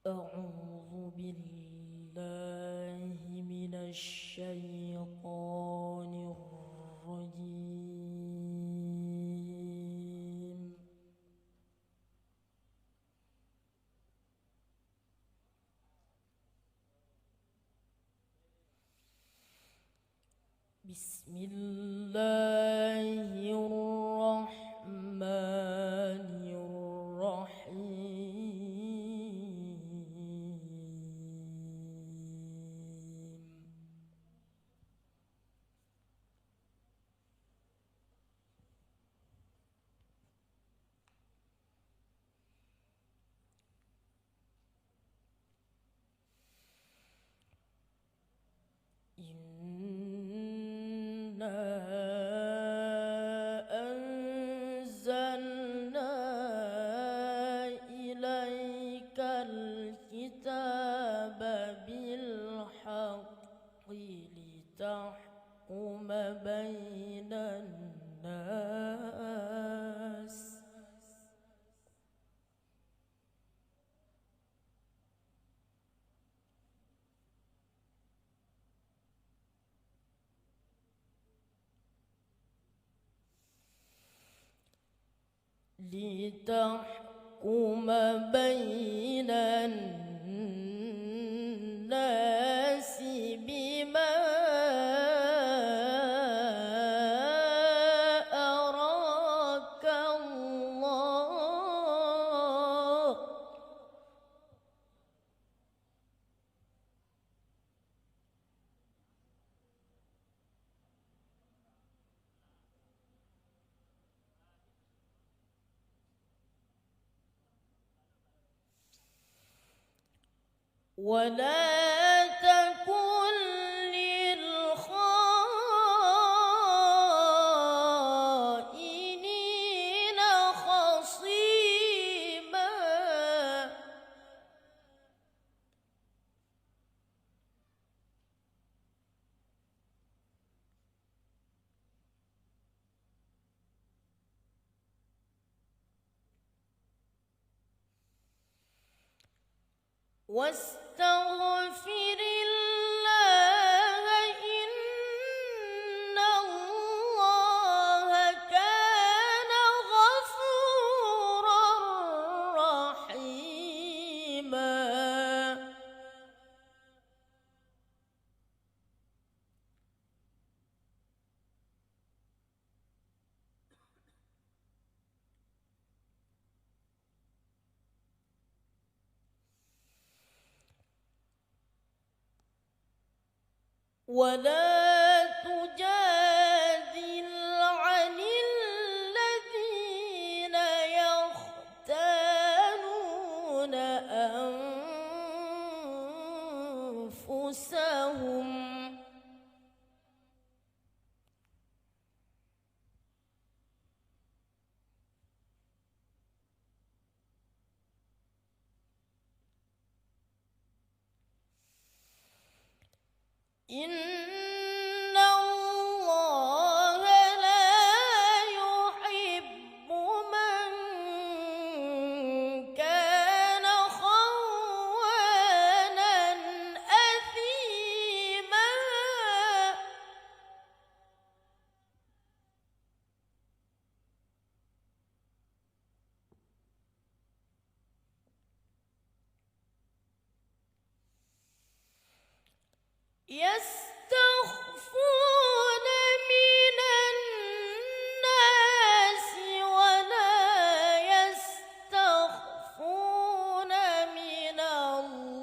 أعوذ بالله من الشيطان الرجيم. بسم الله الرحمن الرحيم. إنا أنزلنا إليك الكتاب بالحق لتحكم بين الناس بما أراك الله ولا تكن للخائنين خصيما واستغفر الله إن الله كان غفورا رحيما. ولا تجادل عن الذين يختانون أنفسهم إن الله لا يحب من كان خوانا أثيما. يستخفون من الناس ولا يستخفون من الله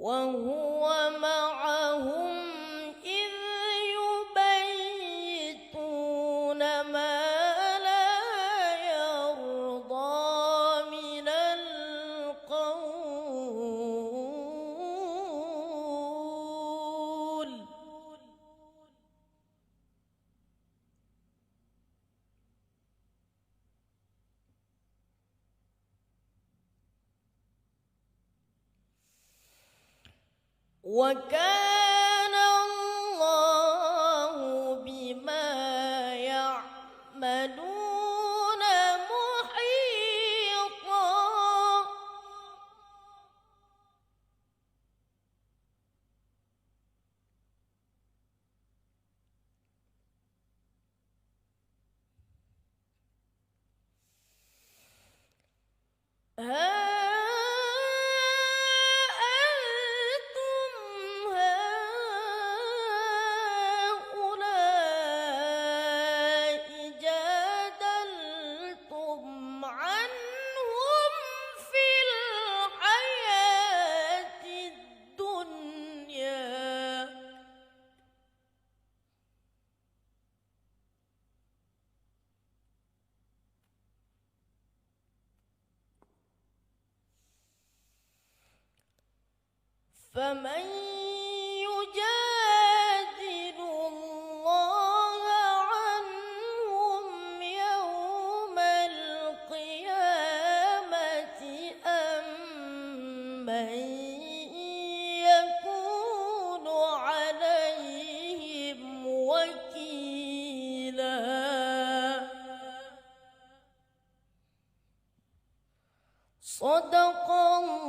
وهو معهم إذ يبيتون ما لا يرضى من القول. وكان الله بما يعملون محيطا. فمن يجادل الله عنهم يوم القيامة أم من يكون عليهم وكيلا. صدق الله